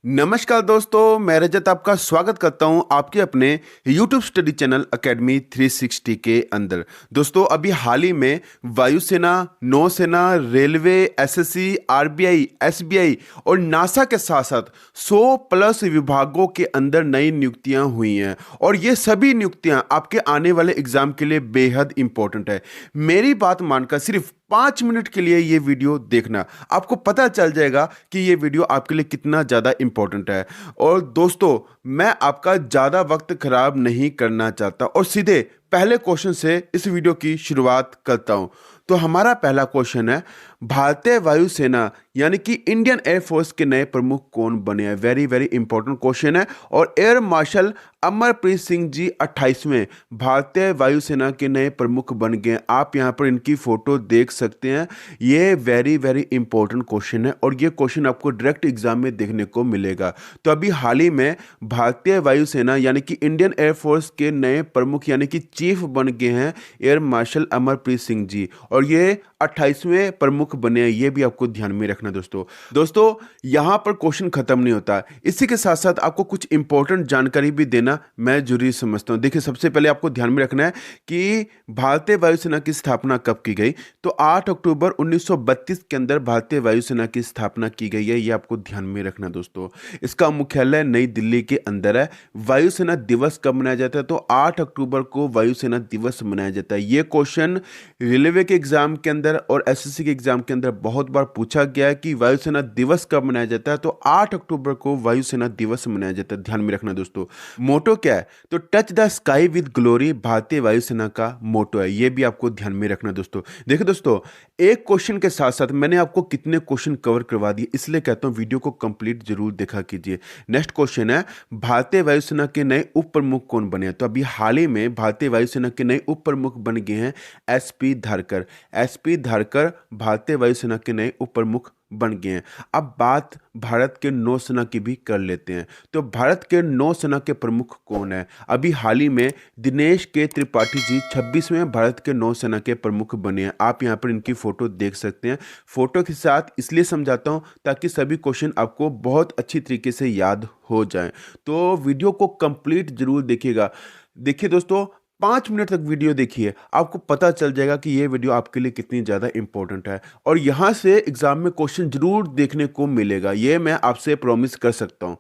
नमस्कार दोस्तों, मैं रजत आपका स्वागत करता हूं आपके अपने YouTube स्टडी चैनल एकेडमी 360 के अंदर। दोस्तों, अभी हाल ही में वायुसेना, नौसेना, रेलवे, एसएससी, आरबीआई, एसबीआई और नासा के साथ साथ 100 प्लस विभागों के अंदर नई नियुक्तियां हुई हैं और ये सभी नियुक्तियां आपके आने वाले एग्जाम के लिए बेहद इंपॉर्टेंट है। मेरी बात मानकर सिर्फ 5 मिनट के लिए ये वीडियो देखना, आपको पता चल जाएगा कि ये वीडियो आपके लिए कितना ज़्यादा इंपॉर्टेंट है। और दोस्तों, मैं आपका ज़्यादा वक्त खराब नहीं करना चाहता और सीधे पहले क्वेश्चन से इस वीडियो की शुरुआत करता हूं। तो हमारा पहला क्वेश्चन है, भारतीय वायुसेना यानी कि इंडियन एयरफोर्स के नए प्रमुख कौन बने हैं? वेरी वेरी इंपॉर्टेंट क्वेश्चन है। और एयर मार्शल अमरप्रीत सिंह जी 28वें भारतीय वायुसेना के नए प्रमुख बन गए। आप यहां पर इनकी फोटो देख सकते हैं। ये वेरी वेरी इंपॉर्टेंट क्वेश्चन है और ये क्वेश्चन आपको डायरेक्ट एग्जाम में देखने को मिलेगा। तो अभी हाल ही में भारतीय वायुसेना यानी कि इंडियन एयरफोर्स के नए प्रमुख यानी कि चीफ बन गए हैं एयर मार्शल अमरप्रीत सिंह जी, और ये 28वें प्रमुख बने हैं। ये भी आपको ध्यान में रखना दोस्तों यहां पर क्वेश्चन खत्म नहीं होता, इसी के साथ साथ आपको कुछ इंपॉर्टेंट जानकारी भी देना मैं जरूरी समझता हूं। देखिए, सबसे पहले आपको ध्यान में रखना है कि भारतीय वायुसेना की स्थापना कब की गई। तो 8 अक्टूबर 1932 के अंदर भारतीय वायुसेना की स्थापना की गई है। ये आपको ध्यान में रखना दोस्तों। इसका मुख्यालय नई दिल्ली के अंदर है। वायुसेना दिवस कब मनाया जाता है? तो 8 अक्टूबर को वायुसेना दिवस मनाया जाता है। ये क्वेश्चन रेलवे के एग्जाम के अंदर और एसएससी के एग्जाम के अंदर बहुत बार पूछा गया है कि वायुसेना दिवस कब मनाया जाता है। तो 8 अक्टूबर को वायुसेना दिवस मनाया जाता है। ध्यान में रखना दोस्तों। मोटो क्या है? तो touch the sky with glory भारतीय वायुसेना का मोटो है। यह भी आपको ध्यान में रखना दोस्तों। देखिए दोस्तों, एक क्वेश्चन के साथ साथ मैंने आपको कितने क्वेश्चन कवर करवा दिए, इसलिए कहता हूं वीडियो को कंप्लीट जरूर देखा कीजिए। नेक्स्ट क्वेश्चन है, भारतीय वायुसेना के नए उप प्रमुख कौन बने हैं? तो अभी हाल ही में भारतीय वायुसेना के नए उप प्रमुख बन गए हैं एसपी धारकर। एसपी धारकर भारतीय वायुसेना के नए उप प्रमुख बन गए हैं। अब बात भारत के नौसेना की भी कर लेते हैं। तो भारत के नौसेना के प्रमुख कौन है? अभी हाल ही में दिनेश के त्रिपाठी जी 26वें भारत के नौसेना के प्रमुख बने हैं। आप यहां पर इनकी फोटो देख सकते हैं। फोटो के साथ इसलिए समझाता हूं ताकि सभी क्वेश्चन आपको बहुत अच्छी तरीके से याद हो जाएं। तो वीडियो को कंप्लीट जरूर देखिएगा। देखिए दोस्तों, 5 मिनट तक वीडियो देखिए, आपको पता चल जाएगा कि ये वीडियो आपके लिए कितनी ज़्यादा इंपॉर्टेंट है और यहाँ से एग्जाम में क्वेश्चन जरूर देखने को मिलेगा। ये मैं आपसे प्रॉमिस कर सकता हूँ।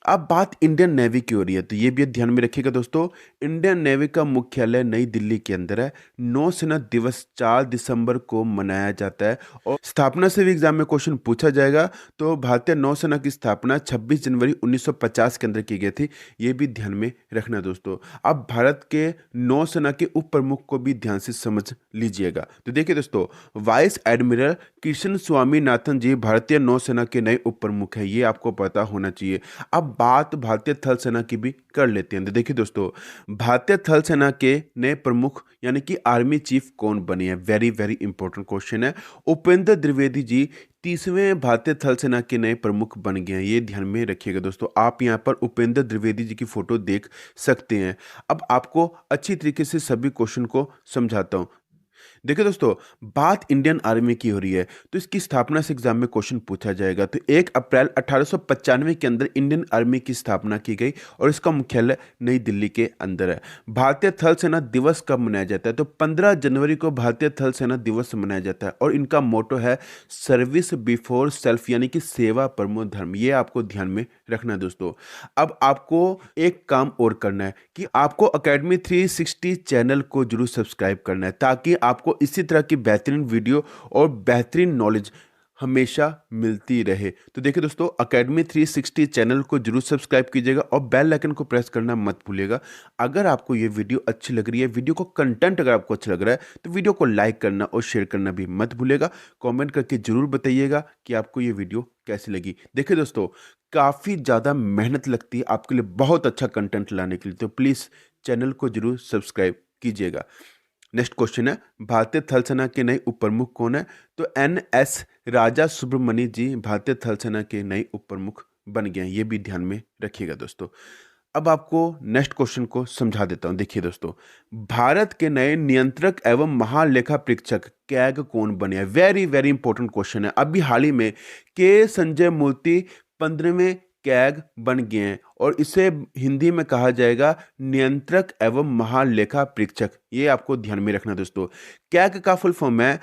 अब बात इंडियन नेवी की हो रही है, तो ये भी ध्यान में रखिएगा दोस्तों। इंडियन नेवी का मुख्यालय नई दिल्ली के अंदर है। नौसेना दिवस 4 दिसंबर को मनाया जाता है और स्थापना से भी एग्जाम में क्वेश्चन पूछा जाएगा। तो भारतीय नौसेना की स्थापना 26 जनवरी 1950 के अंदर की गई थी। ये भी ध्यान में रखना दोस्तों। अब भारत के नौसेना के उप प्रमुख को भी ध्यान से समझ लीजिएगा। तो देखिए दोस्तों, वाइस एडमिरल कृष्ण स्वामीनाथन जी भारतीय नौसेना के नए उप प्रमुख है। ये आपको पता होना चाहिए। अब बात भारतीय थल सेना की भी कर लेते हैं। तो देखिए दोस्तों, भारतीय थल सेना के नए प्रमुख यानी कि आर्मी चीफ कौन बने हैं? वेरी वेरी इंपॉर्टेंट क्वेश्चन है। उपेंद्र द्विवेदी जी 30वें भारतीय थल सेना के नए प्रमुख बन गए हैं। ये ध्यान में रखिएगा दोस्तों। आप यहां पर उपेंद्र द्विवेदी जी की फोटो देख सकते हैं। अब आपको अच्छी तरीके से सभी क्वेश्चन को समझाता हूं। देखिए दोस्तों, बात इंडियन आर्मी की हो रही है, तो इसकी स्थापना से एग्जाम में क्वेश्चन पूछा जाएगा। तो 1 अप्रैल 1895 के अंदर इंडियन आर्मी की स्थापना की गई और इसका मुख्यालय नई दिल्ली के अंदर है। भारतीय थल सेना दिवस कब मनाया जाता है? तो 15 जनवरी को भारतीय थल सेना दिवस मनाया जाता है और इनका मोटो है सर्विस बिफोर सेल्फ यानी कि सेवा परमो धर्म। ये आपको ध्यान में रखना है दोस्तों। अब आपको एक काम और करना है कि आपको एकेडमी 360 चैनल को जरूर सब्सक्राइब करना है ताकि आपको इसी तरह की बेहतरीन वीडियो और बेहतरीन नॉलेज हमेशा मिलती रहे। तो देखिए दोस्तों, एकेडमी 360 चैनल को जरूर सब्सक्राइब कीजिएगा और बेल आइकन को प्रेस करना मत भूलिएगा। अगर आपको ये वीडियो अच्छी लग रही है, वीडियो को कंटेंट अगर आपको अच्छा लग रहा है, तो वीडियो को लाइक करना और शेयर करना भी मत भूलिएगा। कमेंट करके जरूर बताइएगा कि आपको ये वीडियो कैसी लगी। देखिए दोस्तों, काफ़ी ज़्यादा मेहनत लगती है आपके लिए बहुत अच्छा कंटेंट लाने के लिए, तो प्लीज़ चैनल को जरूर सब्सक्राइब कीजिएगा। नेक्स्ट क्वेश्चन है, भारतीय थल सेना के नए उप प्रमुख कौन है? तो NS राजा सुब्रमण्य जी भारतीय थल सेना के नए उप प्रमुख बन गए हैं। ये भी ध्यान में रखिएगा दोस्तों। अब आपको नेक्स्ट क्वेश्चन को समझा देता हूं। देखिए दोस्तों, भारत के नए नियंत्रक एवं महालेखा परीक्षक कैग कौन बने हैं? वेरी वेरी इंपॉर्टेंट क्वेश्चन है। अभी हाल ही में के संजय मूर्ति 15वें कैग बन गए हैं और इसे हिंदी में कहा जाएगा नियंत्रक एवं महालेखा परीक्षक। ये आपको ध्यान में रखना दोस्तों। कैग का फुल फॉर्म है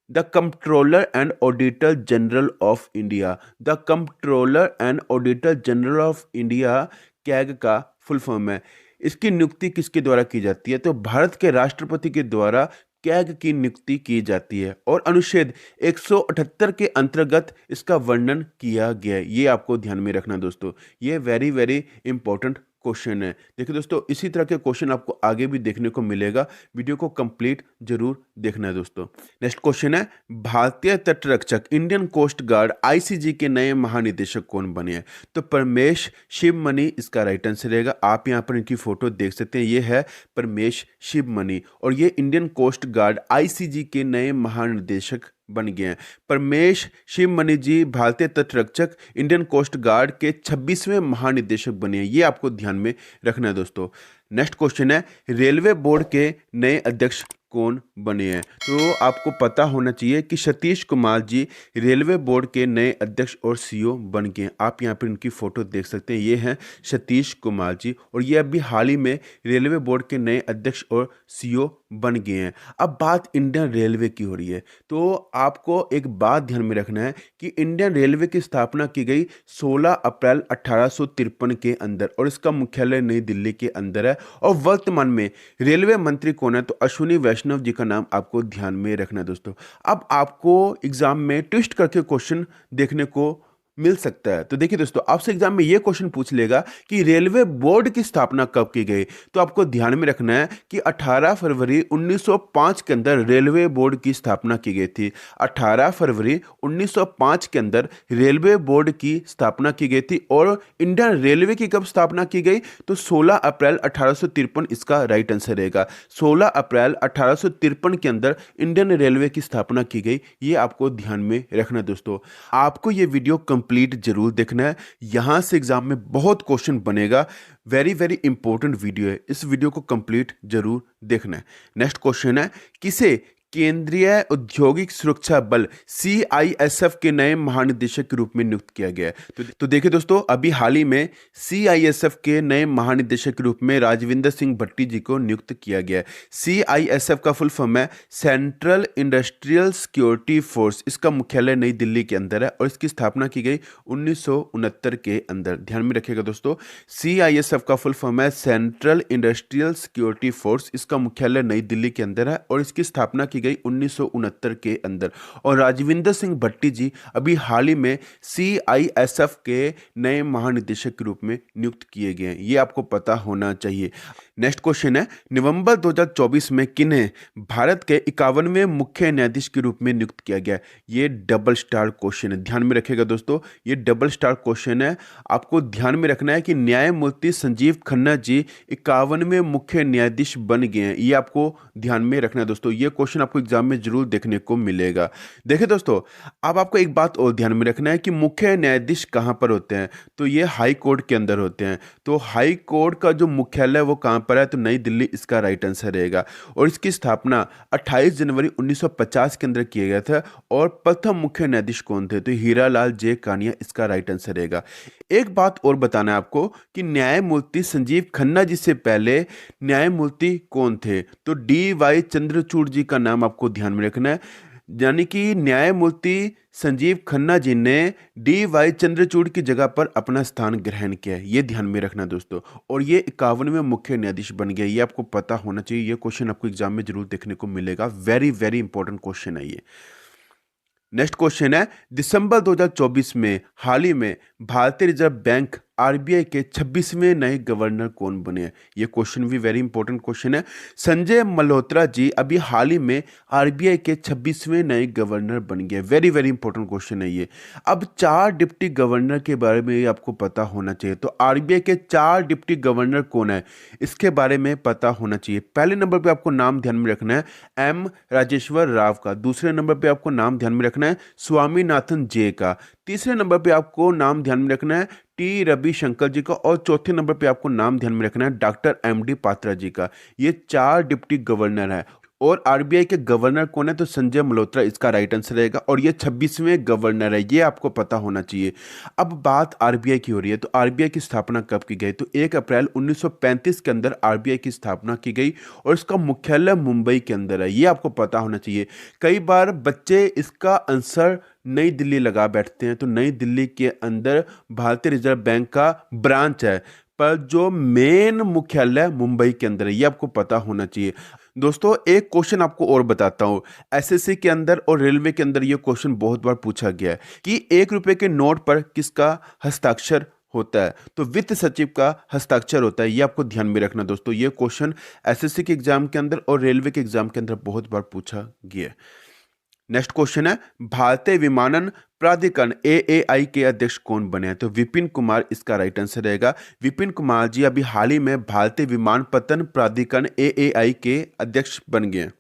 the controller and auditor general of India. The controller and auditor general of India CAG का फुल फॉर्म है। इसकी नियुक्ति किसके द्वारा की जाती है? तो भारत के राष्ट्रपति के द्वारा कैग की नियुक्ति की जाती है और अनुच्छेद 178 के अंतर्गत इसका वर्णन किया गया है। ये आपको ध्यान में रखना दोस्तों। ये वेरी वेरी इंपॉर्टेंट क्वेश्चन है। देखिए दोस्तों, इसी तरह के क्वेश्चन आपको आगे भी देखने को मिलेगा। वीडियो को कंप्लीट जरूर देखना है दोस्तों। नेक्स्ट क्वेश्चन है, भारतीय तटरक्षक इंडियन कोस्ट गार्ड आईसीजी के नए महानिदेशक कौन बने हैं? तो परमेश शिवमणि इसका राइट आंसर रहेगा। आप यहाँ पर इनकी फोटो देख सकते हैं। ये है परमेश शिवमणि और ये इंडियन कोस्ट गार्ड आईसीजी के नए महानिदेशक बन गए हैं। परमेश शिवमणि जी भारतीय तटरक्षक इंडियन कोस्ट गार्ड के 26वें महानिदेशक बने हैं। ये आपको ध्यान में रखना है दोस्तों। नेक्स्ट क्वेश्चन है, रेलवे बोर्ड के नए अध्यक्ष कौन बने हैं? तो आपको पता होना चाहिए कि सतीश कुमार जी रेलवे बोर्ड के नए अध्यक्ष और सीईओ बन गए हैं। आप यहाँ पर इनकी फोटो देख सकते हैं। ये हैं सतीश कुमार जी और ये अभी हाल ही में रेलवे बोर्ड के नए अध्यक्ष और सीईओ बन गए हैं। अब बात इंडियन रेलवे की हो रही है, तो आपको एक बात ध्यान में रखना है कि इंडियन रेलवे की स्थापना की गई 16 अप्रैल 1853 के अंदर और इसका मुख्यालय नई दिल्ली के अंदर है। और वर्तमान में रेलवे मंत्री कौन है? तो अश्विनी वैष्णव जी का नाम आपको ध्यान में रखना है दोस्तों। अब आपको एग्जाम में ट्विस्ट करके क्वेश्चन देखने को मिल सकता है। तो देखिए दोस्तों, आपसे एग्जाम में यह क्वेश्चन पूछ लेगा कि रेलवे बोर्ड की स्थापना कब की गई? तो आपको ध्यान में रखना है कि 18 फरवरी 1905 के अंदर रेलवे बोर्ड की स्थापना की गई थी। 18 फरवरी 1905 के अंदर रेलवे बोर्ड की स्थापना की गई थी। और इंडियन रेलवे की कब स्थापना की गई? तो 16 अप्रैल 1853 इसका राइट आंसर रहेगा। 16 अप्रैल 1853 के अंदर इंडियन रेलवे की स्थापना की गई। ये आपको ध्यान में रखना दोस्तों। आपको ये वीडियो कंप्लीट जरूर देखना है। यहां से एग्जाम में बहुत क्वेश्चन बनेगा। वेरी वेरी इंपॉर्टेंट वीडियो है। इस वीडियो को कंप्लीट जरूर देखना है। नेक्स्ट क्वेश्चन है, किसे केंद्रीय औद्योगिक सुरक्षा बल सीआईएसएफ के नए महानिदेशक के रूप में नियुक्त किया गया है? तो देखिए दोस्तों, अभी हाल ही में सीआईएसएफ के नए महानिदेशक के रूप में राजविंदर सिंह भट्टी जी को नियुक्त किया गया है। सीआईएसएफ का फुल फॉर्म है सेंट्रल इंडस्ट्रियल सिक्योरिटी फोर्स। इसका मुख्यालय नई दिल्ली के अंदर है और इसकी स्थापना की गई 1969 के अंदर। ध्यान में रखिएगा दोस्तों, सीआईएसएफ का फुल फॉर्म है सेंट्रल इंडस्ट्रियल सिक्योरिटी फोर्स। इसका मुख्यालय नई दिल्ली के अंदर है और इसकी स्थापना की गई 1969 के अंदर। और राजविंदर सिंह भट्टी जी अभी हाल ही में सीआईएसएफ के नए महानिदेशक के रूप में नियुक्त किए गए हैं। ये आपको पता होना चाहिए। नेक्स्ट क्वेश्चन है, नवंबर 2024 में किन्हें भारत के 51वें मुख्य न्यायाधीश के रूप में नियुक्त किया गया? ये डबल स्टार क्वेश्चन है। ध्यान में रखिएगा दोस्तों, ये डबल स्टार क्वेश्चन है। आपको ध्यान में रखना है कि न्यायमूर्ति संजीव खन्ना जी 51वें मुख्य न्यायाधीश बन गए हैं। ये आपको ध्यान में रखना है दोस्तों। ये क्वेश्चन आपको एग्जाम में जरूर देखने को मिलेगा। देखिए दोस्तों, अब आपको एक बात और ध्यान में रखना है कि मुख्य न्यायाधीश कहां पर होते हैं? तो ये हाई कोर्ट के अंदर होते हैं। तो हाई कोर्ट का जो मुख्यालय वो कहां पर है? तो नई दिल्ली इसका राइट आंसर रहेगा। और इसकी स्थापना 28 जनवरी 1950 के अंदर किया गया था। और प्रथम मुख्य न्यायाधीश कौन थे? तो हीरालाल जे कानिया इसका राइट आंसर रहेगा। एक बात और बताना है आपको कि न्यायमूर्ति संजीव खन्ना जी से पहले न्यायमूर्ति कौन थे? तो डी.वाई. चंद्रचूड़ जी का नाम आपको ध्यान में रखना है। यानी कि न्यायमूर्ति संजीव खन्ना जी ने डी.वाई. चंद्रचूड़ की जगह पर अपना स्थान ग्रहण किया है। ये ध्यान में रखना दोस्तों। और ये 51वें मुख्य न्यायाधीश बन गया। ये आपको पता होना चाहिए। ये क्वेश्चन आपको एग्जाम में जरूर देखने को मिलेगा। वेरी वेरी इंपॉर्टेंट क्वेश्चन है ये। नेक्स्ट क्वेश्चन है, दिसंबर 2024 में हाल ही में भारतीय रिजर्व बैंक आरबीआई के 26वें नए गवर्नर कौन बने हैं? ये क्वेश्चन भी वेरी इंपॉर्टेंट क्वेश्चन है। संजय मल्होत्रा जी अभी हाल ही में आरबीआई के 26वें नए गवर्नर बन गए। वेरी वेरी इंपॉर्टेंट क्वेश्चन है ये। अब 4 डिप्टी गवर्नर के बारे में आपको पता होना चाहिए। तो आरबीआई के 4 डिप्टी गवर्नर कौन है, इसके बारे में पता होना चाहिए। पहले नंबर पर आपको नाम ध्यान में रखना है एम राजेश्वर राव का। दूसरे नंबर पर आपको नाम ध्यान में रखना है स्वामीनाथन जे का। तीसरे नंबर पे आपको नाम ध्यान में रखना है टी रविशंकर जी का। और चौथे नंबर पे आपको नाम ध्यान में रखना है डॉक्टर एम डी पात्रा जी का। ये 4 डिप्टी गवर्नर है। और आरबीआई के गवर्नर कौन है? तो संजय मल्होत्रा इसका राइट आंसर रहेगा, और ये 26वें गवर्नर है, ये आपको पता होना चाहिए। अब बात आरबीआई की हो रही है, तो आरबीआई की स्थापना कब की गई? तो 1 अप्रैल 1935 के अंदर आरबीआई की स्थापना की गई, और इसका मुख्यालय मुंबई के अंदर है, ये आपको पता होना चाहिए। कई बार बच्चे इसका आंसर नई दिल्ली लगा बैठते हैं, तो नई दिल्ली के अंदर भारतीय रिजर्व बैंक का ब्रांच है, पर जो मेन मुख्यालय मुंबई के अंदर है, ये आपको पता होना चाहिए। दोस्तों एक क्वेश्चन आपको और बताता हूं, एसएससी के अंदर और रेलवे के अंदर ये क्वेश्चन बहुत बार पूछा गया है कि 1 रुपए के नोट पर किसका हस्ताक्षर होता है? तो वित्त सचिव का हस्ताक्षर होता है, ये आपको ध्यान में रखना दोस्तों। ये क्वेश्चन एसएससी के एग्जाम के अंदर और रेलवे के एग्जाम के अंदर बहुत बार पूछा गया है। नेक्स्ट क्वेश्चन है, भारतीय विमानन प्राधिकरण एएआई के अध्यक्ष कौन बने हैं? तो विपिन कुमार इसका राइट आंसर रहेगा। विपिन कुमार जी अभी हाल ही में भारतीय विमानपत्तन प्राधिकरण एएआई के अध्यक्ष बन गए हैं।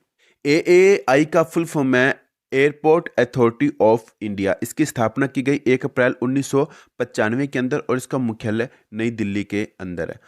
एएआई का फुल फॉर्म है एयरपोर्ट अथॉरिटी ऑफ इंडिया। इसकी स्थापना की गई 1 अप्रैल 1995 के अंदर, और इसका मुख्यालय नई दिल्ली के अंदर है।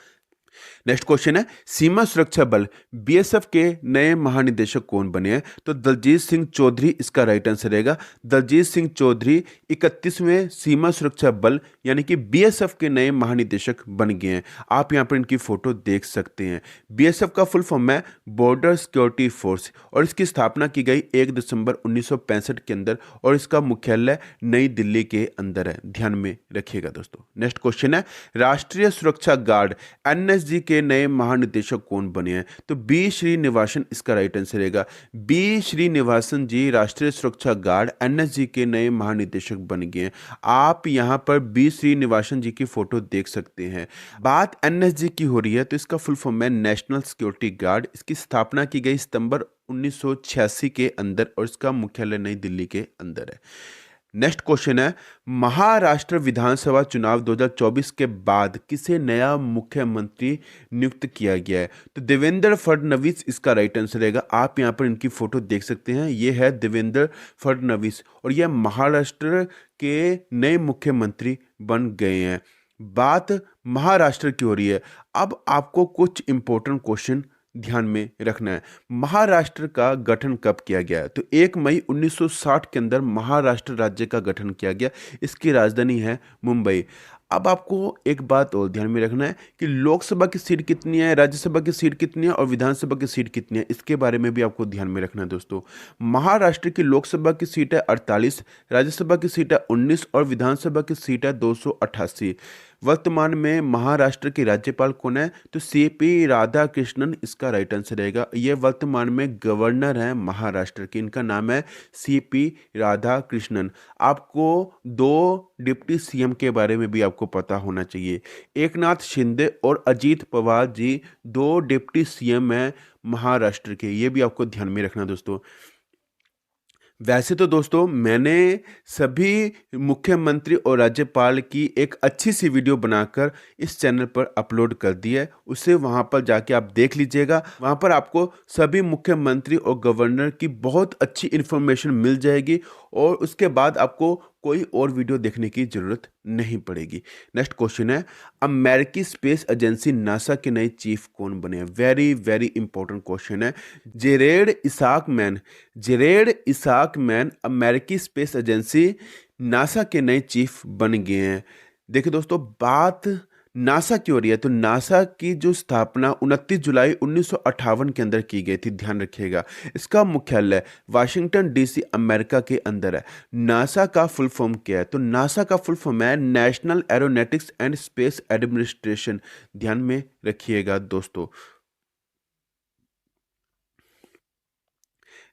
नेक्स्ट क्वेश्चन है, सीमा सुरक्षा बल बीएसएफ के नए महानिदेशक कौन बने हैं? तो दलजीत सिंह चौधरी इसका राइट आंसर रहेगा। दलजीत सिंह चौधरी 31वें सीमा सुरक्षा बल यानी कि बीएसएफ के नए महानिदेशक बन गए हैं। आप यहां पर इनकी फोटो देख सकते हैं। बीएसएफ का फुल फॉर्म है बॉर्डर सिक्योरिटी फोर्स, और इसकी स्थापना की गई 1 दिसंबर 1965 के अंदर, और इसका मुख्यालय नई दिल्ली के अंदर है, ध्यान में रखिएगा दोस्तों। नेक्स्ट क्वेश्चन है, राष्ट्रीय सुरक्षा गार्ड एनएसजी के नए महानिदेशक कौन बने हैं? तो बी श्रीनिवासन इसका राइट आंसर रहेगा। बी श्रीनिवासन जी राष्ट्रीय सुरक्षा गार्ड एनएसजी के नए महानिदेशक बन गए हैं। आप यहां पर बी श्रीनिवासन जी की फोटो देख सकते हैं। बात एनएसजी की हो रही है, तो इसका फुल फॉर्म है नेशनल सिक्योरिटी गार्ड। इसकी स्थापना की गई सितंबर 1986 के अंदर, और इसका मुख्यालय नई दिल्ली के अंदर है। नेक्स्ट क्वेश्चन है, महाराष्ट्र विधानसभा चुनाव 2024 के बाद किसे नया मुख्यमंत्री नियुक्त किया गया है? तो देवेंद्र फडणवीस इसका राइट आंसर रहेगा। आप यहां पर इनकी फोटो देख सकते हैं, ये है देवेंद्र फडणवीस, और यह महाराष्ट्र के नए मुख्यमंत्री बन गए हैं। बात महाराष्ट्र की हो रही है। अब आपको कुछ इंपॉर्टेंट क्वेश्चन ध्यान में रखना है। महाराष्ट्र का गठन कब किया गया? तो 1 मई 1960 के अंदर महाराष्ट्र राज्य का गठन किया गया। इसकी राजधानी है मुंबई। अब आपको एक बात और ध्यान में रखना है कि लोकसभा की सीट कितनी है, राज्यसभा की सीट कितनी है और विधानसभा की सीट कितनी है, इसके बारे में भी आपको ध्यान में रखना है दोस्तों। महाराष्ट्र की लोकसभा की सीट है 48, राज्यसभा की सीट है 19, और विधानसभा की सीट है 288। वर्तमान में महाराष्ट्र के राज्यपाल कौन है? तो सीपी राधाकृष्णन इसका राइट आंसर रहेगा। ये वर्तमान में गवर्नर हैं महाराष्ट्र के, इनका नाम है सीपी राधाकृष्णन। आपको 2 डिप्टी सीएम के बारे में भी आपको पता होना चाहिए। एकनाथ शिंदे और अजीत पवार जी 2 डिप्टी सीएम हैं महाराष्ट्र के, ये भी आपको ध्यान में रखना दोस्तों। वैसे तो दोस्तों मैंने सभी मुख्यमंत्री और राज्यपाल की एक अच्छी सी वीडियो बनाकर इस चैनल पर अपलोड कर दी है, उसे वहां पर जाके आप देख लीजिएगा। वहां पर आपको सभी मुख्यमंत्री और गवर्नर की बहुत अच्छी इन्फॉर्मेशन मिल जाएगी, और उसके बाद आपको कोई और वीडियो देखने की जरूरत नहीं पड़ेगी। नेक्स्ट क्वेश्चन है, अमेरिकी स्पेस एजेंसी नासा के नए चीफ कौन बने हैं? वेरी वेरी इंपॉर्टेंट क्वेश्चन है। जेरेड इसाक मैन अमेरिकी स्पेस एजेंसी नासा के नए चीफ बन गए हैं। देखिए दोस्तों, बात नासा की हो रही है, तो नासा की जो स्थापना 29 जुलाई 1958 के अंदर की गई थी, ध्यान रखिएगा। इसका मुख्यालय वाशिंगटन डीसी अमेरिका के अंदर है। नासा का फुल फॉर्म क्या है? तो नासा का फुल फॉर्म है national aeronautics and space administration, ध्यान में रखिएगा दोस्तों।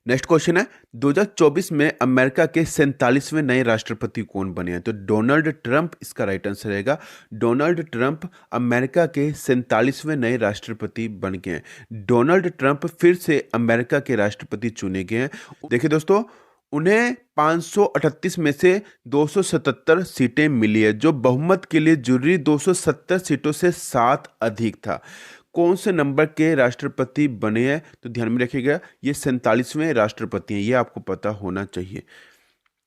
नेक्स्ट क्वेश्चन है, 2024 में अमेरिका के 47वें नए राष्ट्रपति कौन बने हैं? तो डोनाल्ड ट्रंप इसका राइट आंसर रहेगा। डोनाल्ड ट्रंप अमेरिका के 47वें नए राष्ट्रपति बन गए हैं। डोनाल्ड ट्रंप फिर से अमेरिका के राष्ट्रपति चुने गए हैं। देखिए दोस्तों, उन्हें 538 में से 277 सीटें मिली है, जो बहुमत के लिए जरूरी 270 सीटों से 7 अधिक था। कौन से नंबर के राष्ट्रपति बने हैं? तो ध्यान में रखिएगा, ये 47वें राष्ट्रपति हैं, ये आपको पता होना चाहिए।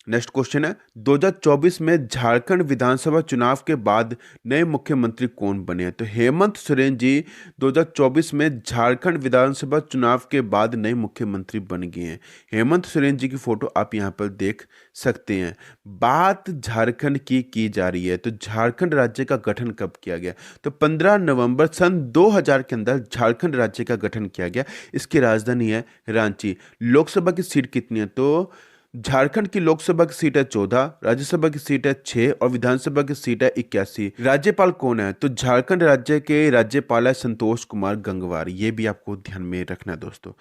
नेक्स्ट क्वेश्चन है 2024 में झारखंड विधानसभा चुनाव के बाद नए मुख्यमंत्री कौन बने हैं? तो हेमंत सोरेन जी 2024 में झारखंड विधानसभा चुनाव के बाद नए मुख्यमंत्री बन गए हैं। हेमंत सोरेन जी की फोटो आप यहां पर देख सकते हैं। बात झारखंड की जा रही है, तो झारखंड राज्य का गठन कब किया गया? तो 15 नवंबर सन 2000 के अंदर झारखंड राज्य का गठन किया गया। इसकी राजधानी है रांची। लोकसभा की सीट कितनी है? तो झारखंड की लोकसभा की सीट है 14, राज्यसभा की सीट है 6 और विधानसभा की सीट है 81। राज्यपाल कौन है? तो झारखंड राज्य के राज्यपाल है संतोष कुमार गंगवार। ये भी आपको ध्यान में रखना है दोस्तों।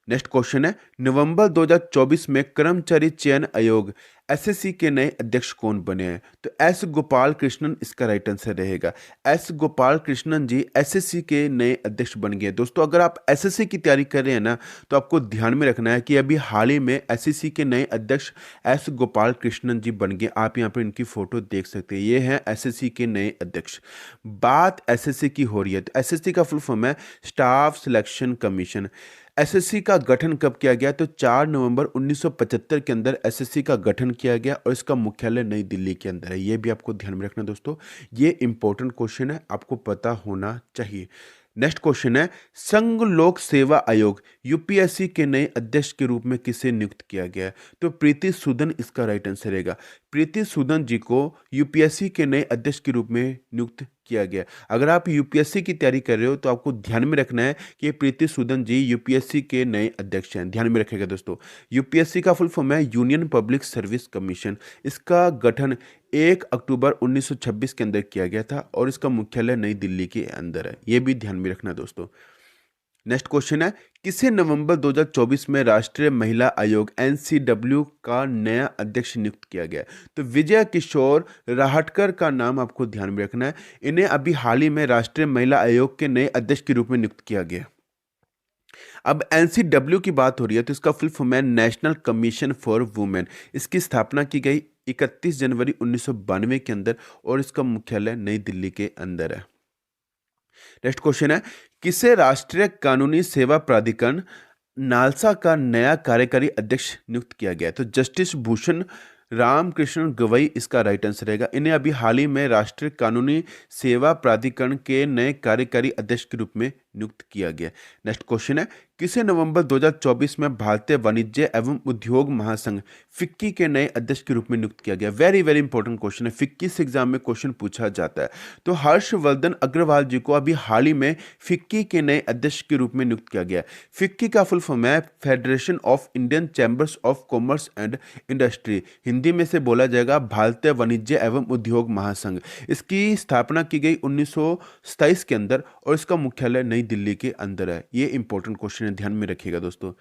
नेक्स्ट क्वेश्चन है नवंबर 2024 में कर्मचारी चयन आयोग एसएससी के नए अध्यक्ष कौन बने हैं? तो एस गोपाल कृष्णन इसका राइट आंसर रहेगा। एस गोपाल कृष्णन जी एसएससी के नए अध्यक्ष बन गए। दोस्तों अगर आप एसएससी की तैयारी कर रहे हैं ना, तो आपको ध्यान में रखना है कि अभी हाल ही में एसएससी के नए अध्यक्ष एस गोपाल कृष्णन जी बन गए। आप यहाँ पर इनकी फोटो देख सकते हैं। ये हैं एसएससी के नए अध्यक्ष। बात एसएससी की हो रही है, तो एसएससी का फुल फॉर्म है स्टाफ सिलेक्शन कमीशन। एसएससी का गठन कब किया गया? तो 4 नवंबर 1975 के अंदर एसएससी का गठन किया गया और इसका मुख्यालय नई दिल्ली के अंदर है। ये भी आपको ध्यान में रखना दोस्तों। ये इंपॉर्टेंट क्वेश्चन है, आपको पता होना चाहिए। नेक्स्ट क्वेश्चन है संघ लोक सेवा आयोग यूपीएससी के नए अध्यक्ष के रूप में किसे नियुक्त किया गया है? तो प्रीति सूदन इसका राइट आंसर रहेगा। प्रीति सूदन जी को यूपीएससी के नए अध्यक्ष के रूप में नियुक्त किया गया। अगर आप यूपीएससी की तैयारी कर रहे हो तो आपको ध्यान में रखना है कि प्रीति सूदन जी यूपीएससी के नए अध्यक्ष हैं। ध्यान में रखिएगा दोस्तों। यूपीएससी का फुल फॉर्म है यूनियन पब्लिक सर्विस कमीशन। इसका गठन 1 अक्टूबर 1926 के अंदर किया गया था और इसका मुख्यालय नई दिल्ली के अंदर है। ये भी ध्यान में रखना दोस्तों। नेक्स्ट क्वेश्चन है किसे नवंबर 2024 में राष्ट्रीय महिला आयोग एनसीडब्ल्यू का नया अध्यक्ष नियुक्त किया गया? तो विजय किशोर राहटकर का नाम आपको ध्यान में रखना है। इन्हें अभी हाल ही में राष्ट्रीय महिला आयोग के नए अध्यक्ष के रूप में नियुक्त किया गया। अब एनसीडब्ल्यू की बात हो रही है, तो इसका फुल फॉर्म है नेशनल कमीशन फॉर वुमेन। इसकी स्थापना की गई 31 जनवरी 1992 के अंदर और इसका मुख्यालय नई दिल्ली के अंदर है। नेक्स्ट क्वेश्चन है किसे राष्ट्रीय कानूनी सेवा प्राधिकरण नालसा का नया कार्यकारी अध्यक्ष नियुक्त किया गया? तो जस्टिस भूषण रामकृष्ण गवई इसका राइट आंसर रहेगा। इन्हें अभी हाल ही में राष्ट्रीय कानूनी सेवा प्राधिकरण के नए कार्यकारी अध्यक्ष के रूप में नियुक्त किया गया। नेक्स्ट क्वेश्चन है किसे नवंबर 2024 में भारतीय वाणिज्य एवं उद्योग महासंघ फिक्की के नए अध्यक्ष के रूप में नियुक्त किया गया? वेरी वेरी इंपॉर्टेंट क्वेश्चन है, फिक्की से एग्जाम में क्वेश्चन पूछा जाता है। तो हर्षवर्धन अग्रवाल जी को अभी हाल ही में फिक्की के नए अध्यक्ष के रूप में नियुक्त किया गया। फिक्की का फुल फॉर्म है federation of Indian chambers of commerce and industry. Hindi में से बोला जाएगा भारतीय वाणिज्य एवं उद्योग महासंघ। इसकी स्थापना की गई 1927 के अंदर और इसका मुख्यालय नई दिल्ली के अंदर है। ये इंपॉर्टेंट क्वेश्चन है, ध्यान में रखिएगा दोस्तों।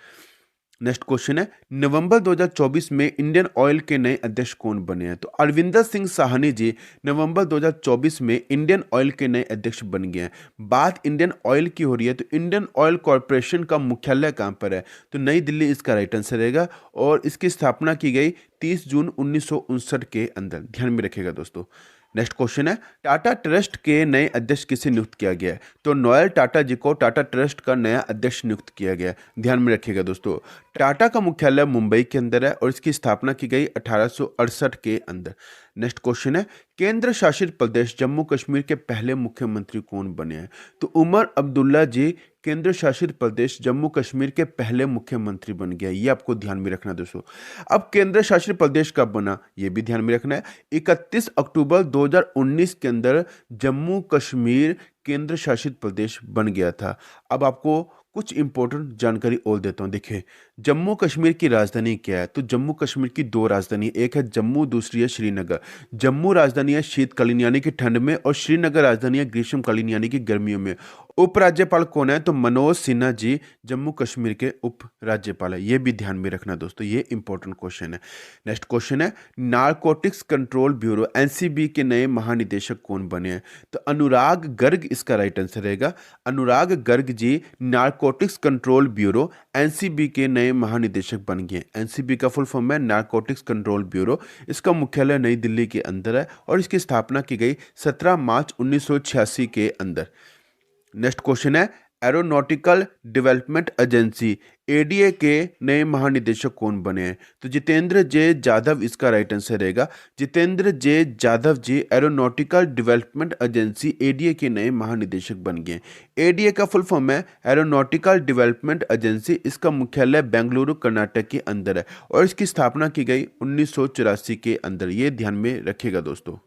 नेक्स्ट क्वेश्चन है नवंबर 2024 में इंडियन ऑयल के नए अध्यक्ष कौन बने हैं? तो अरविंदर सिंह साहनी जी नवंबर 2024 में इंडियन ऑयल के नए अध्यक्ष बन गए हैं। बात इंडियन ऑयल की हो रही है, तो इंडियन ऑयल कॉरपोरेशन का मुख्यालय कहां पर है? तो नई दिल्ली इसका राइट आंसर रहेगा और इसकी स्थापना की गई 30 जून 1959 के अंदर। ध्यान में रखिएगा दोस्तों। नेक्स्ट क्वेश्चन है टाटा ट्रस्ट के नए अध्यक्ष किसे नियुक्त किया गया है? तो नोएल टाटा जी को टाटा ट्रस्ट का नया अध्यक्ष नियुक्त किया गया। ध्यान में रखिएगा दोस्तों। टाटा का मुख्यालय मुंबई के अंदर है और इसकी स्थापना की गई 1868 के अंदर। नेक्स्ट क्वेश्चन है केंद्र शासित प्रदेश जम्मू कश्मीर के पहले मुख्यमंत्री कौन बने हैं? तो उमर अब्दुल्ला जी केंद्र शासित प्रदेश जम्मू कश्मीर के पहले मुख्यमंत्री बन गया। ये आपको ध्यान में रखना दोस्तों। अब केंद्र शासित प्रदेश कब बना, ये भी ध्यान में रखना है। 31 अक्टूबर 2019 के अंदर जम्मू कश्मीर केंद्र शासित प्रदेश बन गया था। अब आपको कुछ इंपॉर्टेंट जानकारी और देता हूं। देखिए जम्मू कश्मीर की राजधानी क्या है? तो जम्मू कश्मीर की दो राजधानी, एक है जम्मू, दूसरी है श्रीनगर। जम्मू राजधानी है शीतकालीन यानी कि ठंड में और श्रीनगर राजधानी है ग्रीष्मकालीन यानी कि गर्मियों में। उपराज्यपाल कौन है? तो मनोज सिन्हा जी जम्मू कश्मीर के उप राज्यपाल है। ये भी ध्यान में रखना दोस्तों, ये इंपॉर्टेंट क्वेश्चन है। नेक्स्ट क्वेश्चन है नारकोटिक्स कंट्रोल ब्यूरो एनसीबी के नए महानिदेशक कौन बने हैं? तो अनुराग गर्ग इसका राइट आंसर रहेगा। अनुराग Garg ji narcotics control bureau NCB के नए महानिदेशक बन गए। एनसीबी का फुल फॉर्म है नारकोटिक्स कंट्रोल ब्यूरो। इसका मुख्यालय नई दिल्ली के अंदर है और इसकी स्थापना की गई 17 मार्च 1986 के अंदर। नेक्स्ट क्वेश्चन है एरोनॉटिकल डेवलपमेंट एजेंसी एडीए के नए महानिदेशक कौन बने हैं? तो जितेंद्र जे जाधव इसका राइट आंसर रहेगा। जितेंद्र जे जाधव जी एरोनॉटिकल डेवलपमेंट एजेंसी एडीए के नए महानिदेशक बन गए। एडीए का फुल फॉर्म है एरोनॉटिकल डेवलपमेंट एजेंसी। इसका मुख्यालय बेंगलुरु कर्नाटक के अंदर है और इसकी स्थापना की गई 1984 के अंदर। ये ध्यान में रखिएगा दोस्तों।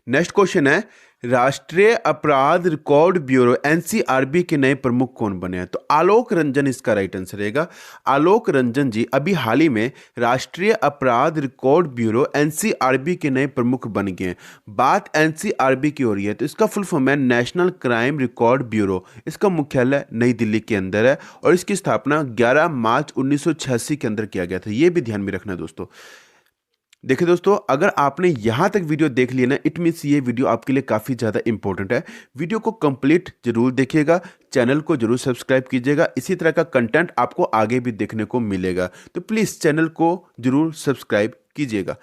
नेक्स्ट क्वेश्चन है, राष्ट्रीय अपराध रिकॉर्ड ब्यूरो एनसीआरबी के नए प्रमुख कौन बने हैं? तो आलोक रंजन इसका राइट आंसर रहेगा। आलोक रंजन जी अभी हाल ही में राष्ट्रीय अपराध रिकॉर्ड ब्यूरो एनसीआरबी के नए प्रमुख बन गए हैं। बात एनसीआरबी की हो रही है तो इसका फुल फॉर्म है नेशनल क्राइम रिकॉर्ड ब्यूरो। इसका मुख्यालय नई दिल्ली के अंदर है और इसकी स्थापना 11 मार्च 1986 के अंदर किया गया था। ये भी ध्यान में रखना दोस्तों। देखिए दोस्तों, अगर आपने यहाँ तक वीडियो देख लिया ना, इट मीन्स ये वीडियो आपके लिए काफ़ी ज़्यादा इंपॉर्टेंट है। वीडियो को कंप्लीट जरूर देखिएगा, चैनल को जरूर सब्सक्राइब कीजिएगा। इसी तरह का कंटेंट आपको आगे भी देखने को मिलेगा, तो प्लीज़ चैनल को जरूर सब्सक्राइब कीजिएगा।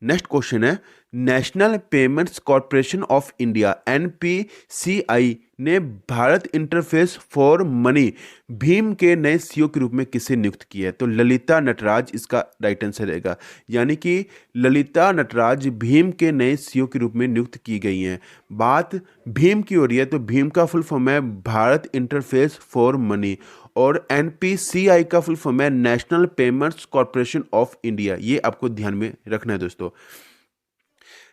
नेक्स्ट क्वेश्चन है, national payments corporation of India NPCI ने भारत इंटरफेस फॉर मनी भीम के नए सीईओ के रूप में किसे नियुक्त किया है? तो ललिता नटराज इसका राइट आंसर रहेगा। यानी कि ललिता नटराज भीम के नए सीईओ के रूप में नियुक्त की गई हैं। बात भीम की हो रही है तो भीम का फुल फॉर्म है भारत इंटरफेस फॉर मनी और एनपीसीआई का फुल फॉर्म है national payments corporation of India. ये आपको ध्यान में रखना है दोस्तों।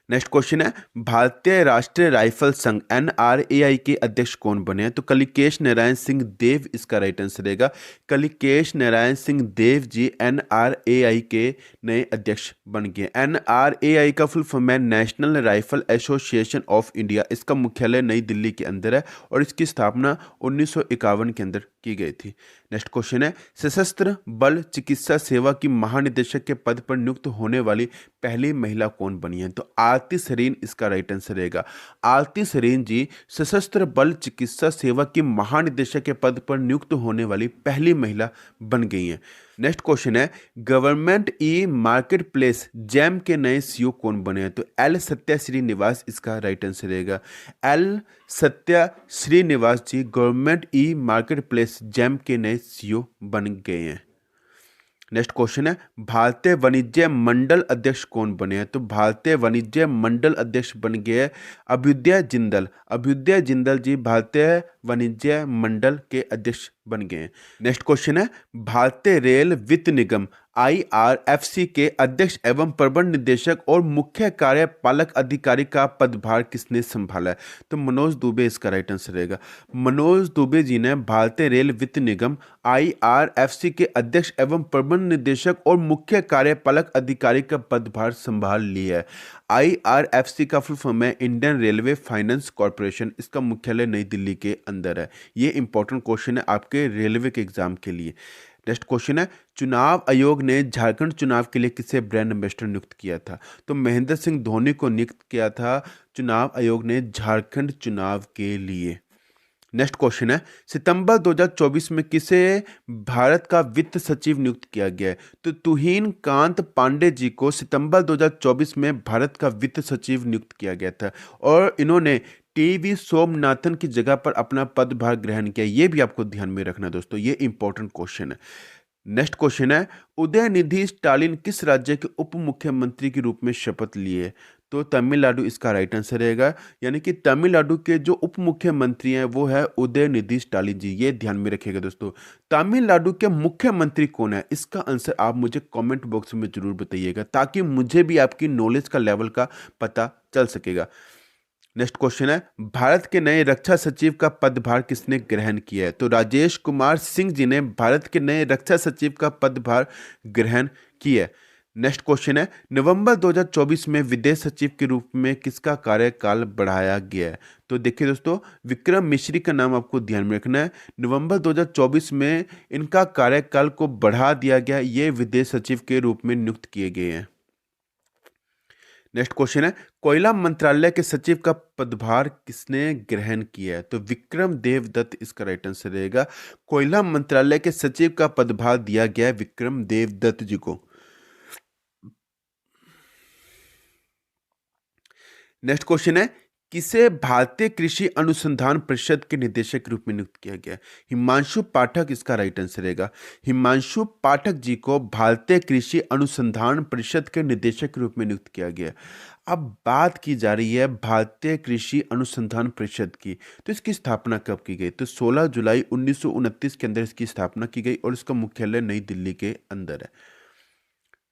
नेक्स्ट क्वेश्चन है, भारतीय राष्ट्रीय राइफल संघ एनआरएआई के अध्यक्ष कौन बने हैं? तो कलिकेश नारायण सिंह देव इसका राइट आंसर रहेगा। कलिकेश नारायण सिंह देव जी एनआरएआई के नए अध्यक्ष बन गए। एनआरएआई का फुल फॉर्म है national rifle association of India. इसका मुख्यालय नई दिल्ली के अंदर है और इसकी स्थापना 1951 के अंदर की गई थी। नेक्स्ट क्वेश्चन है, सशस्त्र बल चिकित्सा सेवा की महानिदेशक के पद पर नियुक्त होने वाली पहली महिला कौन बनी है? तो आरती सरीन इसका राइट आंसर रहेगा। आरती सरीन जी सशस्त्र बल चिकित्सा सेवा की महानिदेशक के पद पर नियुक्त होने वाली पहली महिला बन गई हैं। नेक्स्ट क्वेश्चन है, government e market place jam के नए सीईओ कौन बने हैं? तो एल सत्या श्रीनिवास इसका राइट आंसर रहेगा। एल सत्या श्रीनिवास जी government e market place jam के नए सीईओ बन गए हैं। नेक्स्ट क्वेश्चन है, भारतीय वाणिज्य मंडल अध्यक्ष कौन बने हैं? तो भारतीय वाणिज्य मंडल अध्यक्ष बन गए अभ्युदय जिंदल। अभ्युदय जिंदल जी भारतीय वाणिज्य मंडल के अध्यक्ष बन गए हैं। नेक्स्ट क्वेश्चन है, भारतीय रेल वित्त निगम आईआरएफसी के अध्यक्ष एवं प्रबंध निदेशक और मुख्य कार्यपालक अधिकारी का पदभार किसने संभाला है? तो मनोज दुबे इसका राइट आंसर रहेगा। मनोज दुबे जी ने भारतीय रेल वित्त निगम आईआरएफसी के अध्यक्ष एवं प्रबंध निदेशक और मुख्य कार्यपालक अधिकारी का पदभार संभाल लिया है। आईआरएफसी का फुल फॉर्म है इंडियन रेलवे फाइनेंस कॉरपोरेशन। इसका मुख्यालय नई दिल्ली के अंदर है। ये इंपॉर्टेंट क्वेश्चन है आपके रेलवे के एग्जाम के लिए। नेक्स्ट क्वेश्चन है, चुनाव आयोग ने झारखंड चुनाव के लिए किसे ब्रांड एम्बेसडर नियुक्त किया था? तो महेंद्र सिंह धोनी को नियुक्त किया था चुनाव आयोग ने झारखंड चुनाव के लिए। नेक्स्ट क्वेश्चन है, सितंबर 2024 में किसे भारत का वित्त सचिव नियुक्त किया गया है? तो तुहिन कांत पांडे जी को सितंबर 2024 में भारत का वित्त सचिव नियुक्त किया गया था और इन्होंने टीवी सोमनाथन की जगह पर अपना पदभार ग्रहण किया। ये भी आपको ध्यान में रखना दोस्तों, ये इंपॉर्टेंट क्वेश्चन है। नेक्स्ट क्वेश्चन है, उदयनिधि स्टालिन किस राज्य के उप मुख्यमंत्री के रूप में शपथ लिए? तो तमिलनाडु इसका राइट आंसर रहेगा। यानी कि तमिलनाडु के जो उप मुख्यमंत्री हैं वो है उदयनिधि स्टालिन जी। ये ध्यान में रखिएगा दोस्तों। तमिलनाडु के मुख्यमंत्री कौन है, इसका आंसर आप मुझे कमेंट बॉक्स में जरूर बताइएगा ताकि मुझे भी आपकी नॉलेज का लेवल का पता चल सकेगा। नेक्स्ट क्वेश्चन है, भारत के नए रक्षा सचिव का पदभार किसने ग्रहण किया है? तो राजेश कुमार सिंह जी ने भारत के नए रक्षा सचिव का पदभार ग्रहण किया है। नेक्स्ट क्वेश्चन है, नवंबर 2024 में विदेश सचिव के रूप में किसका कार्यकाल बढ़ाया गया है? तो देखिए दोस्तों, विक्रम मिश्री का नाम आपको ध्यान में रखना है। नवंबर 2024 में इनका कार्यकाल को बढ़ा दिया गया। ये विदेश सचिव के रूप में नियुक्त किए गए हैं। नेक्स्ट क्वेश्चन है, कोयला मंत्रालय के सचिव का पदभार किसने ग्रहण किया है? तो विक्रम देव दत्त इसका राइट आंसर रहेगा। कोयला मंत्रालय के सचिव का पदभार दिया गया है विक्रम देव दत्त जी को। नेक्स्ट क्वेश्चन है, किसे भारतीय कृषि अनुसंधान परिषद के निदेशक के रूप में नियुक्त किया गया? हिमांशु पाठक इसका राइट आंसर रहेगा। हिमांशु पाठक जी को भारतीय कृषि अनुसंधान परिषद के निदेशक के रूप में नियुक्त किया गया। अब बात की जा रही है भारतीय कृषि अनुसंधान परिषद की, तो इसकी स्थापना कब की गई? तो 16 जुलाई 1929 के अंदर इसकी स्थापना की गई और इसका मुख्यालय नई दिल्ली के अंदर है।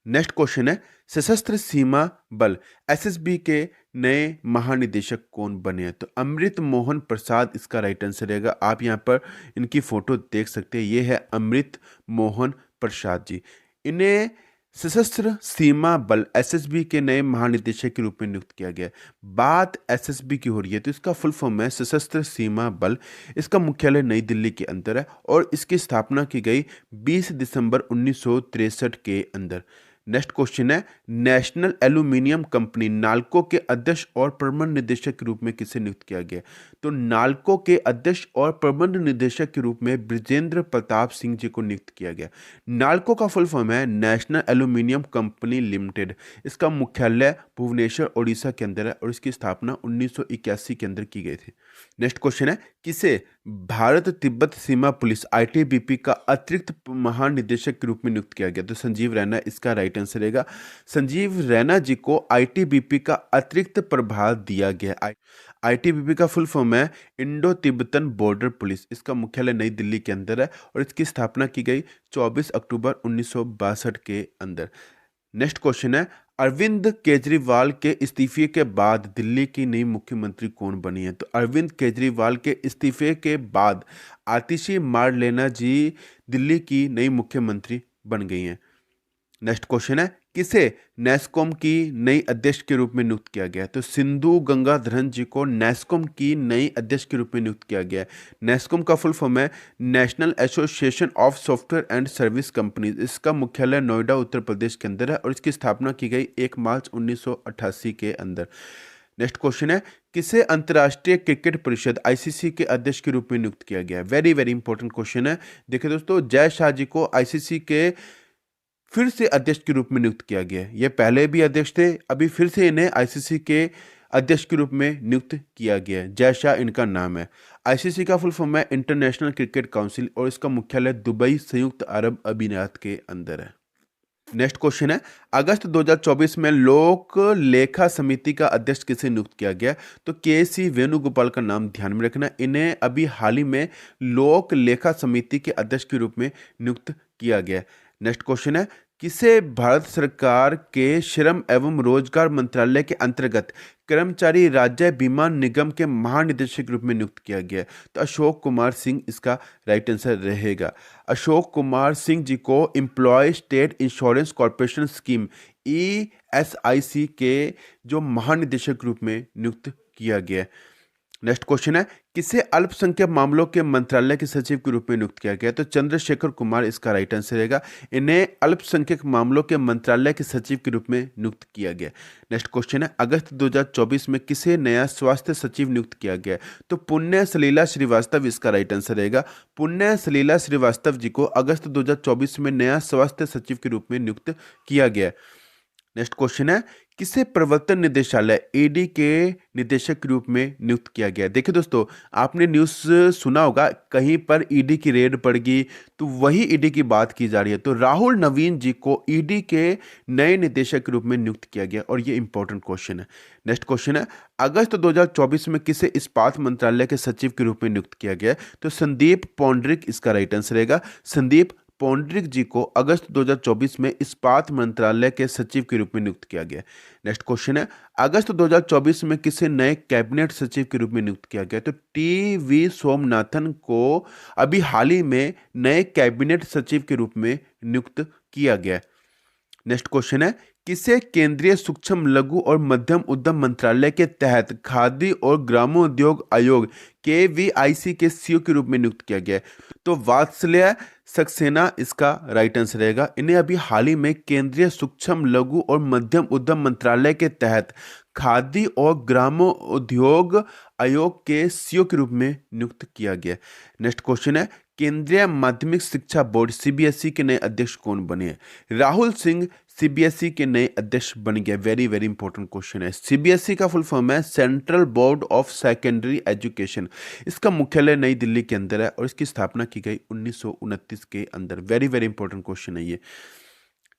नेक्स्ट क्वेश्चन है, सशस्त्र सीमा बल एसएसबी के नए महानिदेशक कौन बने हैं? तो अमृत मोहन प्रसाद इसका राइट आंसर रहेगा। आप यहाँ पर इनकी फोटो देख सकते हैं, ये है अमृत मोहन प्रसाद जी। इन्हें सशस्त्र सीमा बल एसएसबी के नए महानिदेशक के रूप में नियुक्त किया गया। बात एसएसबी की हो रही है तो इसका फुल फॉर्म है सशस्त्र सीमा बल। इसका मुख्यालय नई दिल्ली के अंदर है और इसकी स्थापना की गई 20 दिसंबर 1963 के अंदर। नेक्स्ट क्वेश्चन है, नेशनल एल्यूमिनियम कंपनी नाल्को के अध्यक्ष और प्रबंध निदेशक के रूप में किसे नियुक्त किया गया? तो नाल्को के अध्यक्ष और प्रबंध निदेशक के रूप में ब्रिजेंद्र प्रताप सिंह जी को नियुक्त किया गया। नाल्को का फुल फॉर्म है नेशनल एल्यूमिनियम कंपनी लिमिटेड। इसका मुख्यालय भुवनेश्वर ओडिशा के अंदर है और इसकी स्थापना 1981 के अंदर की गई थी। नेक्स्ट क्वेश्चन है, किसे भारत तिब्बत सीमा पुलिस आईटीबीपी का अतिरिक्त महानिदेशक के रूप में नियुक्त किया गया? तो संजीव रैना इसका राइट आंसर रहेगा। संजीव रैना जी को आईटीबीपी का अतिरिक्त प्रभार दिया गया। आईटीबीपी का फुल फॉर्म है इंडो तिब्बतन बॉर्डर पुलिस। इसका मुख्यालय नई दिल्ली के अंदर है और इसकी स्थापना की गई 24 अक्टूबर 1962 के अंदर। नेक्स्ट क्वेश्चन है, अरविंद केजरीवाल के इस्तीफे के बाद दिल्ली की नई मुख्यमंत्री कौन बनी है? तो अरविंद केजरीवाल के इस्तीफे के बाद आतिशी मारलेना जी दिल्ली की नई मुख्यमंत्री बन गई हैं। नेक्स्ट क्वेश्चन है, किसे नेस्कॉम की नई अध्यक्ष के रूप में नियुक्त किया गया? तो सिंधु गंगाधरन जी को नेस्कॉम की नई अध्यक्ष के रूप में नियुक्त किया गया है। नेस्कॉम का फुल फॉर्म है national association of software and service companies. इसका मुख्यालय नोएडा उत्तर प्रदेश के अंदर है और इसकी स्थापना की गई 1 मार्च 1988 के अंदर। नेक्स्ट क्वेश्चन है, किसे अंतर्राष्ट्रीय क्रिकेट परिषद आईसीसी के अध्यक्ष के रूप में नियुक्त किया गया है? वेरी वेरी इंपॉर्टेंट क्वेश्चन है। देखिए दोस्तों, जय शाह जी को आईसीसी के फिर से अध्यक्ष के रूप में नियुक्त किया गया है। ये पहले भी अध्यक्ष थे, अभी फिर से इन्हें आईसीसी के अध्यक्ष के रूप में नियुक्त किया गया है। जय शाह इनका नाम है। आईसीसी का फुल फॉर्म है इंटरनेशनल क्रिकेट काउंसिल और इसका मुख्यालय दुबई संयुक्त अरब अमीरात के अंदर है। नेक्स्ट क्वेश्चन है, अगस्त 2024 में लोक लेखा समिति का अध्यक्ष किसे नियुक्त किया गया? तो के.सी. वेणुगोपाल का नाम ध्यान में रखना। इन्हें अभी हाल ही में लोक लेखा समिति के अध्यक्ष के रूप में नियुक्त किया गया। नेक्स्ट क्वेश्चन है, किसे भारत सरकार के श्रम एवं रोजगार मंत्रालय के अंतर्गत कर्मचारी राज्य बीमा निगम के महानिदेशक के रूप में नियुक्त किया गया? तो अशोक कुमार सिंह इसका राइट आंसर रहेगा। अशोक कुमार सिंह जी को employee state insurance corporation scheme ESIC के जो महानिदेशक के रूप में नियुक्त किया गया। नेक्स्ट क्वेश्चन है, किसे अल्पसंख्यक मामलों के मंत्रालय के सचिव के रूप में नियुक्त किया गया? तो चंद्रशेखर कुमार इसका राइट आंसर रहेगा। इन्हें अल्पसंख्यक मामलों के मंत्रालय के सचिव के रूप में नियुक्त किया गया। नेक्स्ट क्वेश्चन है, अगस्त 2024 में किसे नया स्वास्थ्य सचिव नियुक्त किया गया? तो पुण्य सलीला श्रीवास्तव इसका राइट आंसर रहेगा। पुण्य सलीला श्रीवास्तव जी को अगस्त 2024 में नया स्वास्थ्य सचिव के रूप में नियुक्त किया गया। नेक्स्ट क्वेश्चन है, किसे प्रवर्तन निदेशालय ईडी के निदेशक के रूप में नियुक्त किया गया? देखिए दोस्तों, आपने न्यूज़ सुना होगा कहीं पर ईडी की रेड पड़ गई, तो वही ईडी की बात की जा रही है। तो राहुल नवीन जी को ईडी के नए निदेशक के रूप में नियुक्त किया गया और ये इंपॉर्टेंट क्वेश्चन है। नेक्स्ट क्वेश्चन है, अगस्त 2024 में किसे इस्पात मंत्रालय के सचिव के रूप में नियुक्त किया गया? तो संदीप पौंडरिक इसका राइट आंसर रहेगा। संदीप पौंडरिक जी को अगस्त 2024 में इस्पात मंत्रालय के सचिव के रूप में नियुक्त किया गया। नेक्स्ट क्वेश्चन है, अगस्त 2024 में किसे नए कैबिनेट सचिव के रूप में नियुक्त किया गया? तो टी.वी. सोमनाथन को अभी हाल ही में नए कैबिनेट सचिव के रूप में नियुक्त किया गया। नेक्स्ट क्वेश्चन है, किसे केंद्रीय सूक्ष्म लघु और मध्यम उद्यम मंत्रालय के तहत खादी और ग्रामोद्योग आयोग KVIC के सीईओ के रूप में नियुक्त किया गया? तो वात्सल्य सक्सेना इसका राइट आंसर रहेगा। इन्हें अभी हाल ही में केंद्रीय सूक्ष्म लघु और मध्यम उद्यम मंत्रालय के तहत खादी और ग्रामोद्योग आयोग के सीईओ के रूप में नियुक्त किया गया। नेक्स्ट क्वेश्चन है, केंद्रीय माध्यमिक शिक्षा बोर्ड CBSE के नए अध्यक्ष कौन बने हैं? राहुल सिंह सीबीएसई के नए अध्यक्ष बन गए? वेरी वेरी इंपॉर्टेंट क्वेश्चन है। सीबीएसई का फुल फॉर्म है central board of secondary education. इसका मुख्यालय नई दिल्ली के अंदर है और इसकी स्थापना की गई 1929 के अंदर। वेरी वेरी इंपॉर्टेंट क्वेश्चन है ये।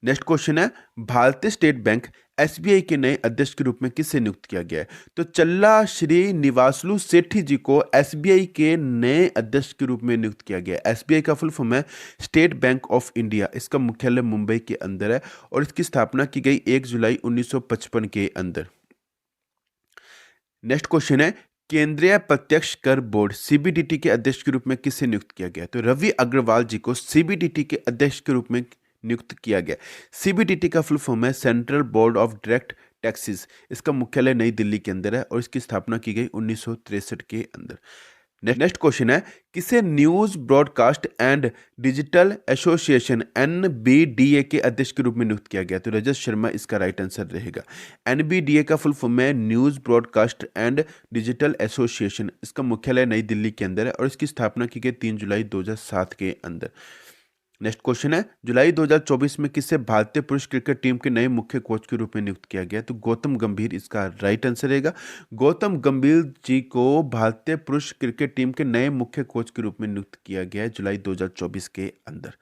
नेक्स्ट क्वेश्चन है, भारतीय स्टेट बैंक एसबीआई के नए अध्यक्ष के रूप में किसे नियुक्त किया गया है? तो चल्ला श्री निवासलू सेठी जी को एसबीआई के नए अध्यक्ष के रूप में नियुक्त किया गया है। एसबीआई का फुल फॉर्म है स्टेट बैंक ऑफ इंडिया। इसका मुख्यालय मुंबई के अंदर है और इसकी स्थापना की गई 1 जुलाई 1955 के अंदर। नेक्स्ट क्वेश्चन है, केंद्रीय प्रत्यक्ष कर बोर्ड सीबीडीटी के अध्यक्ष के रूप में किसे नियुक्त किया गया? तो रवि अग्रवाल जी को सीबीडीटी के अध्यक्ष के रूप में नियुक्त किया गया। सीबीडीटी का फुल फॉर्म है central board of direct taxes. इसका मुख्यालय नई दिल्ली के अंदर है और इसकी स्थापना की गई 1963 के अंदर। नेक्स्ट क्वेश्चन है, किसे news broadcast and digital association NBDA के अध्यक्ष के रूप में नियुक्त किया गया? तो रजत शर्मा इसका राइट आंसर रहेगा। एनबीडीए का फुल फॉर्म है news broadcast and digital association. इसका मुख्यालय नई दिल्ली के अंदर है और इसकी स्थापना की गई 3 जुलाई 2007 के अंदर। नेक्स्ट क्वेश्चन है, जुलाई 2024 में किसे भारतीय पुरुष क्रिकेट टीम के नए मुख्य कोच के रूप में नियुक्त किया गया? तो गौतम गंभीर इसका राइट आंसर रहेगा। गौतम गंभीर जी को भारतीय पुरुष क्रिकेट टीम के नए मुख्य कोच के रूप में नियुक्त किया गया है जुलाई 2024 के अंदर।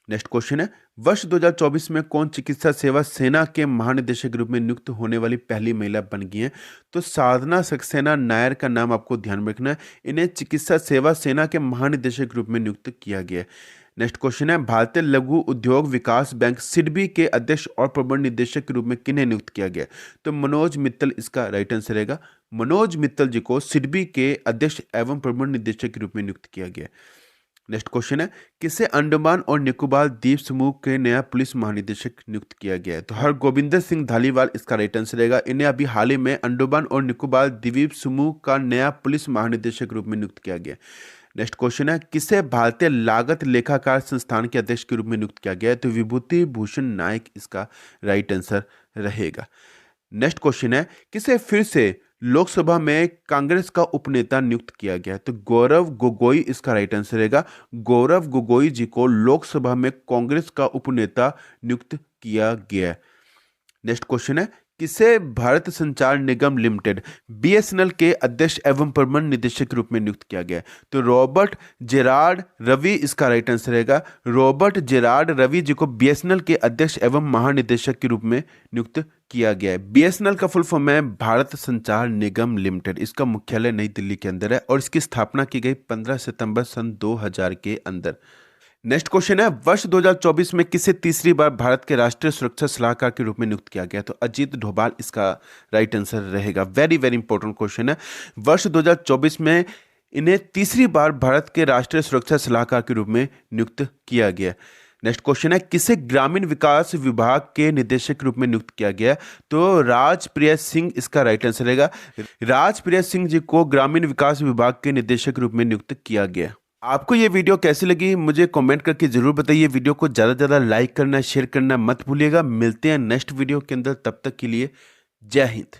नेक्स्ट क्वेश्चन है, वर्ष 2024 में कौन चिकित्सा सेवा सेना के महानिदेशक के रूप में नियुक्त होने वाली पहली महिला बन गई है? तो साधना सक्सेना नायर का नाम आपको ध्यान में रखना है। इन्हें चिकित्सा सेवा सेना के महानिदेशक के रूप में नियुक्त किया गया है। नेक्स्ट क्वेश्चन है, भारतीय लघु उद्योग विकास बैंक सिडबी के अध्यक्ष और प्रबंध निदेशक के रूप में किन्हें नियुक्त किया गया? तो मनोज मित्तल इसका राइट आंसर रहेगा। मनोज मित्तल जी को सिडबी के अध्यक्ष एवं प्रबंध निदेशक के रूप में नियुक्त किया गया। नेक्स्ट क्वेश्चन है, किसे अंडमान और निकोबार द्वीप समूह के नया पुलिस महानिदेशक नियुक्त किया गया है? तो हरगोविंदर सिंह धालीवाल इसका राइट आंसर रहेगा। इन्हें अभी हाल ही में अंडमान और निकोबार द्वीप समूह का नया पुलिस महानिदेशक के रूप में नियुक्त किया गया। नेक्स्ट क्वेश्चन है, किसे भारतीय लागत लेखाकार संस्थान के अध्यक्ष के रूप में नियुक्त किया गया है? तो विभूति भूषण नायक इसका राइट आंसर रहेगा। नेक्स्ट क्वेश्चन है, किसे फिर से लोकसभा में कांग्रेस का उपनेता नियुक्त किया गया? तो गौरव गोगोई इसका राइट आंसर रहेगा। गौरव गोगोई जी को लोकसभा में कांग्रेस का उपनेता नियुक्त किया गया। नेक्स्ट क्वेश्चन है, किसे भारत संचार निगम लिमिटेड बीएसएनएल के अध्यक्ष एवं प्रबंध निदेशक के रूप में नियुक्त किया गया? तो रॉबर्ट जेरार्ड रवि इसका राइट आंसर रहेगा। रॉबर्ट जेरार्ड रवि जी को बीएसएनएल के अध्यक्ष एवं महानिदेशक के रूप में नियुक्त किया गया है। बीएसएनएल का फुल फॉर्म है भारत संचार निगम लिमिटेड। इसका मुख्यालय नई दिल्ली के अंदर है और इसकी स्थापना की गई 15 सितंबर सन 2000 के अंदर। नेक्स्ट क्वेश्चन है, वर्ष 2024 में किसे तीसरी बार भारत के राष्ट्रीय सुरक्षा सलाहकार के रूप में नियुक्त किया गया? तो अजीत डोभाल इसका राइट आंसर रहेगा। वेरी वेरी इंपॉर्टेंट क्वेश्चन है। वर्ष 2024 में इन्हें तीसरी बार भारत के राष्ट्रीय सुरक्षा सलाहकार के रूप में नियुक्त किया गया। नेक्स्ट क्वेश्चन है, किसे ग्रामीण विकास विभाग के निदेशक के रूप में नियुक्त किया गया? तो राजप्रिया सिंह इसका राइट आंसर रहेगा। राजप्रिया सिंह जी को ग्रामीण विकास विभाग के निदेशक के रूप में नियुक्त किया गया। आपको ये वीडियो कैसी लगी मुझे कमेंट करके जरूर बताइए। वीडियो को ज़्यादा से ज़्यादा लाइक करना शेयर करना मत भूलिएगा। मिलते हैं नेक्स्ट वीडियो के अंदर, तब तक के लिए जय हिंद।